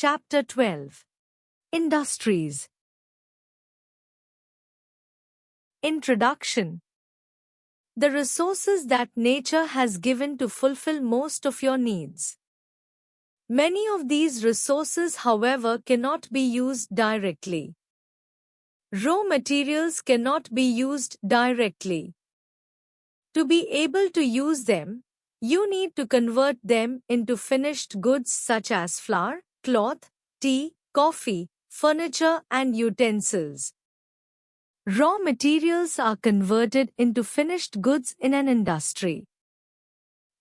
Chapter 12. Industries. Introduction. The resources that nature has given to fulfill most of your needs. Many of these resources, however, cannot be used directly. Raw materials cannot be used directly. To be able to use them, you need to convert them into finished goods such as flour, cloth, tea, coffee, furniture, and utensils. Raw materials are converted into finished goods in an industry.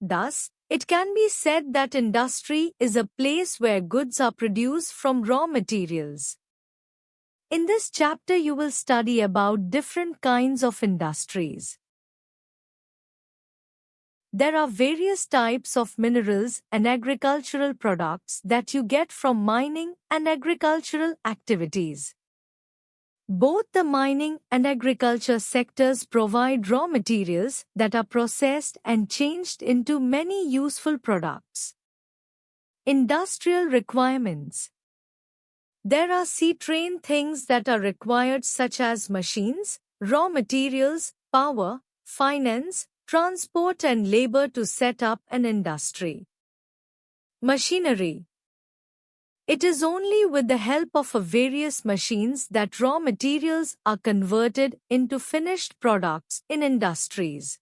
Thus, it can be said that industry is a place where goods are produced from raw materials. In this chapter, you will study about different kinds of industries. There are various types of minerals and agricultural products that you get from mining and agricultural activities. Both the mining and agriculture sectors provide raw materials that are processed and changed into many useful products. Industrial requirements. There are C-train things that are required such as machines, raw materials, power, finance, transport and labor to set up an industry. Machinery. It is only with the help of various machines that raw materials are converted into finished products in industries.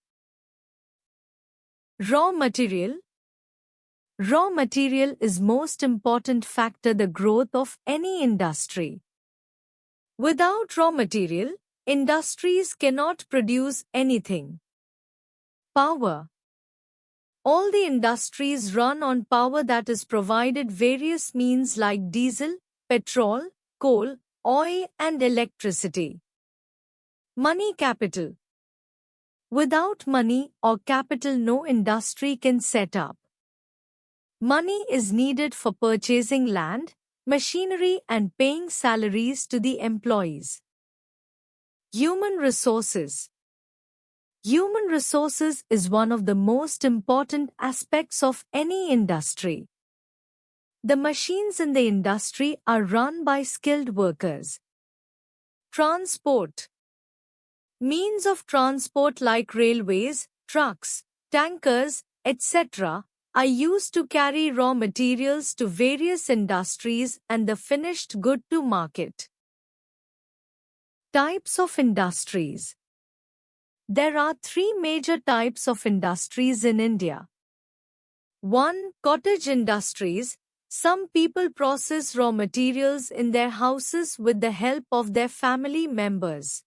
Raw material. Raw material is most important factor the growth of any industry. Without raw material, industries cannot produce anything. Power. All the industries run on power that is provided various means like diesel, petrol, coal, oil and electricity. Money capital. Without money or capital, no industry can set up. Money is needed for purchasing land, machinery and paying salaries to the employees. Human resources. Human resources is one of the most important aspects of any industry. The machines in the industry are run by skilled workers. Transport. Means of transport like railways, trucks, tankers, etc. are used to carry raw materials to various industries and the finished good to market. Types of industries. There are three major types of industries in India. 1. Cottage industries. Some people process raw materials in their houses with the help of their family members.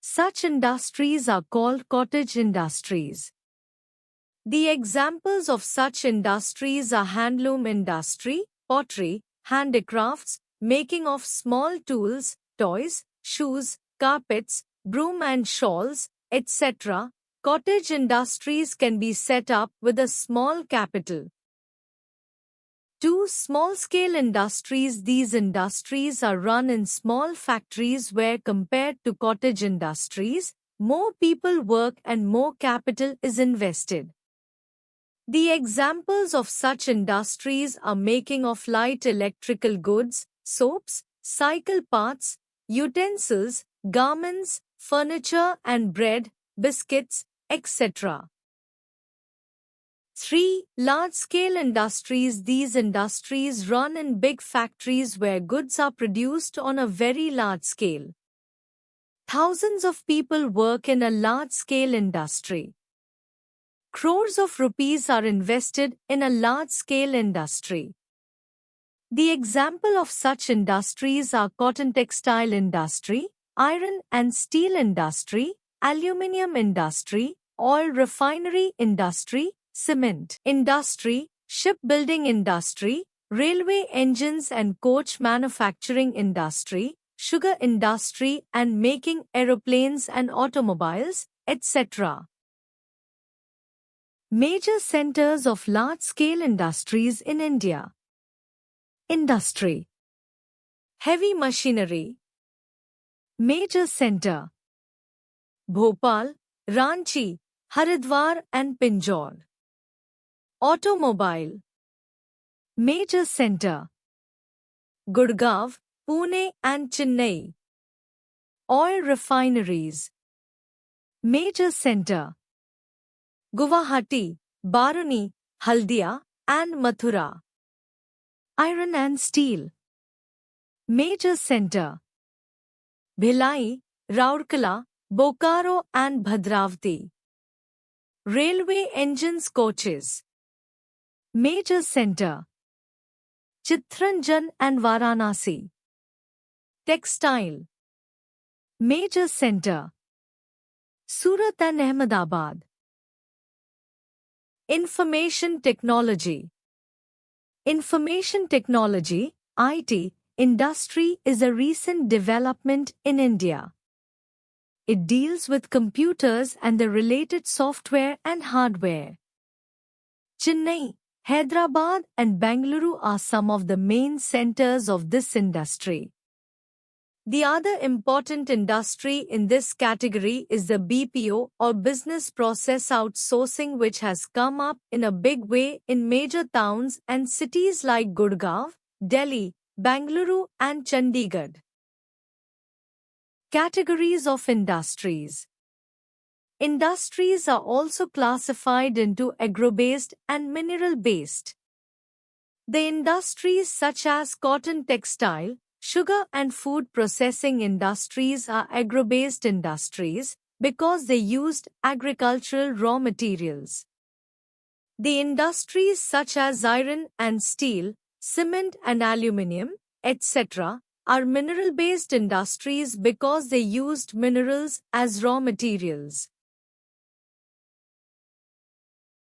Such industries are called cottage industries. The examples of such industries are handloom industry, pottery, handicrafts, making of small tools, toys, shoes, carpets, broom and shawls, etc. Cottage industries can be set up with a small capital. 2. Small-scale industries. These industries are run in small factories where, compared to cottage industries, more people work and more capital is invested. The examples of such industries are making of light electrical goods, soaps, cycle parts, utensils, garments, furniture and bread, biscuits, etc. 3. Large-scale industries. These industries run in big factories where goods are produced on a very large scale. Thousands of people work in a large-scale industry. Crores of rupees are invested in a large-scale industry. The example of such industries are cotton textile industry, iron and steel industry, aluminium industry, oil refinery industry, cement industry, shipbuilding industry, railway engines and coach manufacturing industry, sugar industry and making aeroplanes and automobiles, etc. Major centers of large-scale industries in India. Industry. Heavy machinery. Major center. Bhopal, Ranchi, Haridwar and Pinjore. Automobile. Major center. Gurgaon, Pune and Chennai. Oil refineries. Major center. Guwahati, Baruni, Haldia and Mathura. Iron and steel. Major center. Bhilai, Rourkela, Bokaro and Bhadravati. Railway engines coaches. Major center. Chittaranjan and Varanasi. Textile. Major center. Surat and Ahmedabad. Information technology. Information technology, IT, industry is a recent development in India. It deals with computers and the related software and hardware. Chennai, Hyderabad and Bengaluru are some of the main centers of this industry. The other important industry in this category is the BPO or business process outsourcing, which has come up in a big way in major towns and cities like Gurgaon, Delhi, Bengaluru and Chandigarh. Categories of industries. Industries are also classified into agro-based and mineral-based. The industries such as cotton, textile, sugar and food processing industries are agro-based industries because they used agricultural raw materials. The industries such as iron and steel, cement and aluminium, etc., are mineral-based industries because they used minerals as raw materials.